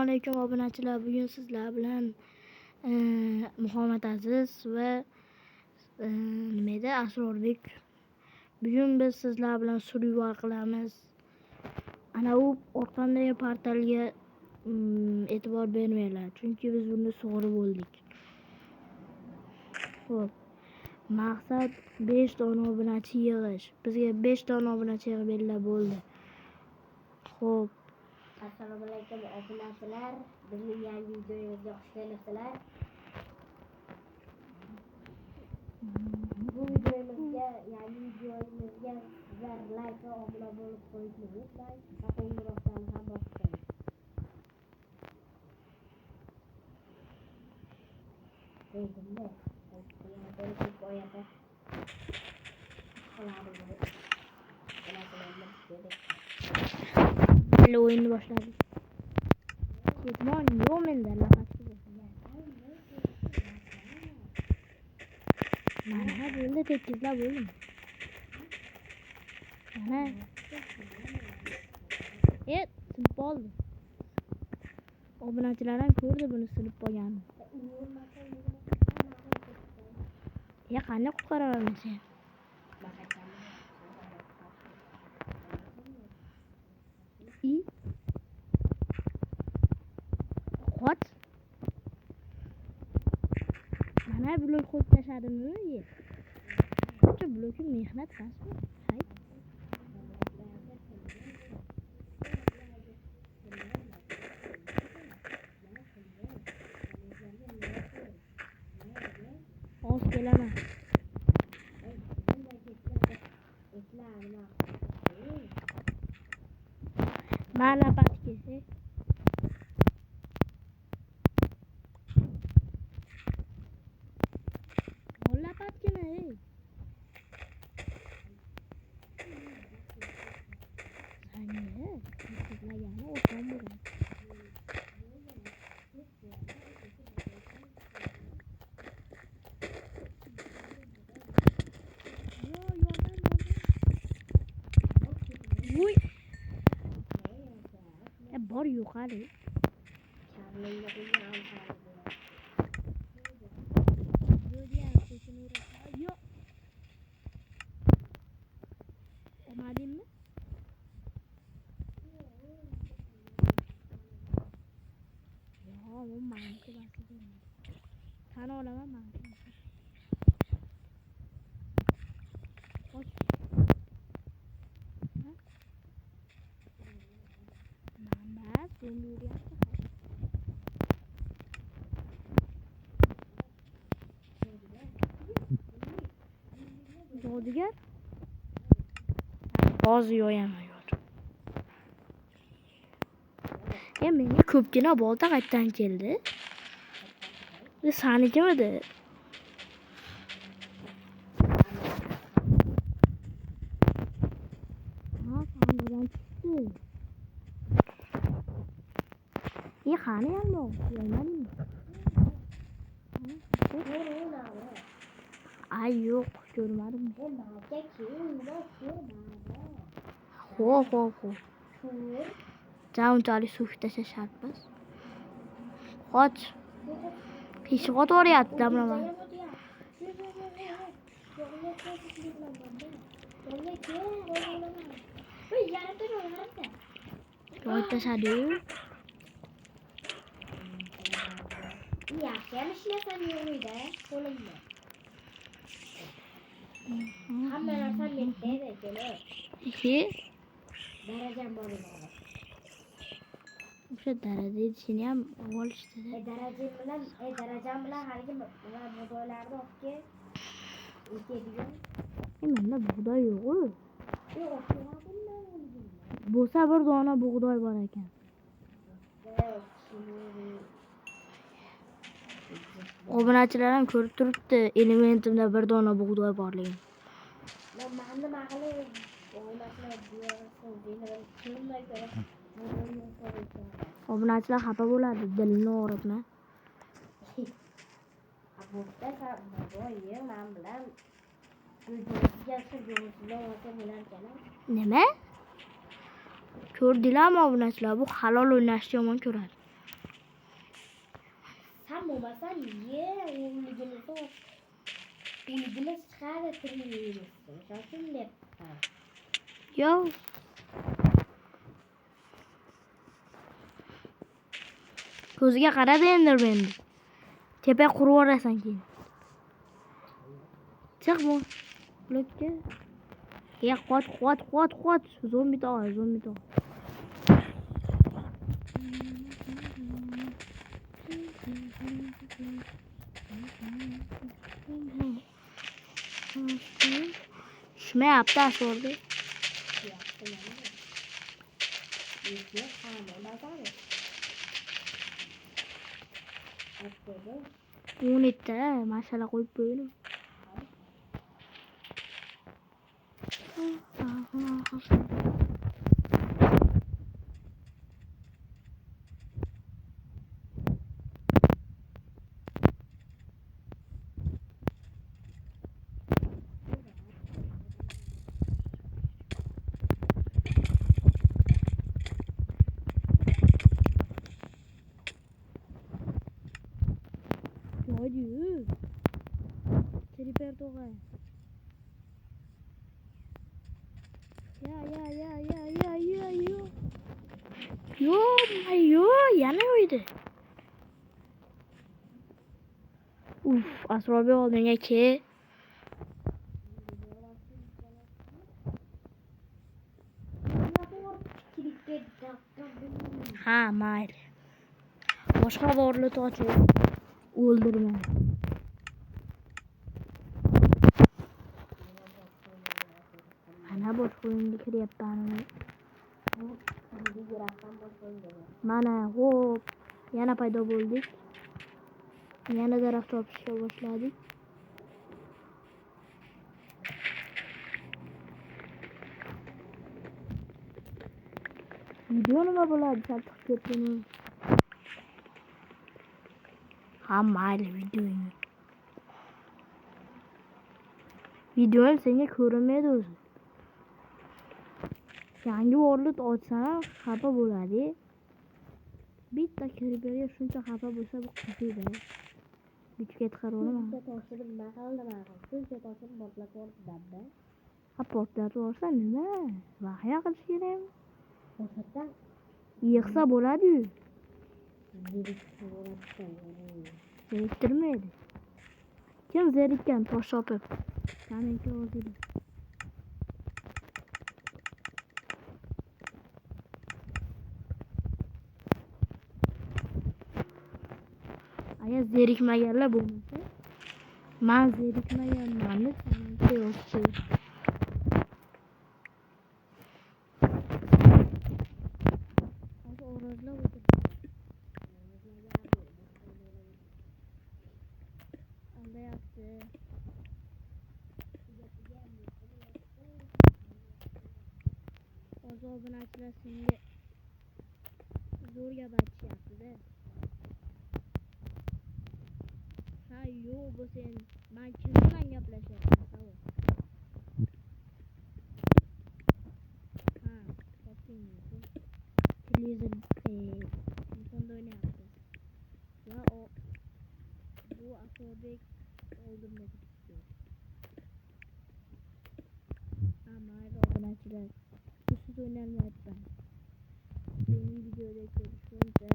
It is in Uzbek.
Assalomu alaykum obunachilar. Bugun sizlar bilan Muhammad Aziz va nima edi Asrorbek. Bugun biz sizlar bilan survival qilamiz. Ana u orqamdagi portalga e'tibor bermanglar, chunki biz buni sug'urib oldik. Xo'p. Maqsad 5 dona obunachi yig'ish. Bizga 5 dona obunachi yig'ib belgilab bo'ldi. Xo'p. Assalomu alaykum obunachilar. Bizning yangi videomizga xush kelibsizlar. Bu videomizga sizlar like va obuna bo'lib qo'yishni unutmang. Va qo'ng'iroqchani ham bosib qo'ying. Qo'ydimda. Hali o'yinni boshladik. Ketmon yo'q menda lafati mana bo'ldi, tekizlab bo'ldim. Mana. Sinib qoldi. Obunachilar ham ko'rdi buni sinib qolganini. Qanday qutqaraman sen? Qoch. Mana blok qo'yib tashladimmi? Qancha blokim mehnat qasmi? Hay. Hozir kelaman. Mana patkesi. Hola patkini. Saniye. Sizlarga o'tgan bo'ladi. Uy. Bor yo'q hali. Yo'q. Olmadingmi? Yo'q, bu manki bas. Tan olaman manki. Manbas, endi yuriyapti. Jo'digar. Hozir yo'yaman. Menga ko'pgina bolta qaytdan keldi. Sanikimidi? Sandiqdan chiqdi. Qani yalmoq? Yo'lmadingmi? Ay yo'q, ko'rmadim. Xo'p. Unchalik suv tashlash shart emas. Qoch. Qiyshiq o'tyapti damlaman. Voy tashadi. Yaxshi ham ishlasam yo'g'ida qo'limda. Hamma narsa menda kelib. Darajam bor edi. O'sha daraja ishini ham olishdi. Darajam bilan haligi bug'doylarni olib kel. Menda bug'doy yo'q-ku. Bo'lsa bir dona bug'doy bor ekan. Obunachilar ham ko'rib turibdi, elementimda bir dona bug'doy borligini. Obunachilar xafa bo'ladi, dilini og'ritma. Nima? Ko'rdinglarmi obunachilar? Bu halol o'ynashni yomon ko'radi. Ham bo'lmasam ye, uligini chiqadi tirilmaymiz. Shoshin deb. Yo. Ko'ziga qarada Enderman. Tepa qurib yuborasan keyin. Chiq bu. Blokka. Ya qot. Zombi tog'a. Tushmayapti asrorda. O'n yetti masala qo'yib qo'ydim. Hadi. Creeper tog'a. Ya. Yo, yana o'ydi. Asrobi oldinga ke. Ha, mayli. Boshqa borliq ochib o'ldirma. Ana boshqa o'yinga kiryapman. Mana hop, yana paydo bo'ldik. Yana daraxt topishga boshladik. Video nima bo'ladi? Chaltiq ketdimi? Ha, mayli videoyini. Videoim senga ko'rinmaydi o'zi. Yangi world ochsam xafa bo'ladi. Bitta creeperga shuncha xafa bo'lsa bu qiziydi. Bichga chiqarib olaman. Shuncha toshini portlatib yubordi. Ha, portlatib yuborsa nima? Vahya qilish kerakmi? To'satdan Yig'sa bo'ladi-yu. Zeriktirmaydi. Kim zerikkan tosh topib? Meniki o'zida. Agar zerikmaganlar bo'lmasa, men zerikmaganmanni meniki o'zida. Hozir o'rozlab o'tiribdi. Aldayapti. Hozir obunachilar senga zo'r gap aytishyapti-da. Ha, yo'q bu sen. Men kim bilan gaplashyapman? Savol. Ha, topdingmi? Telefonda o'ynayapti. Va bu Asrodek oldimda turibdi. Ha, mayli obunachilar. Siz o'ynayapman. Benim videoda ko'rishguncha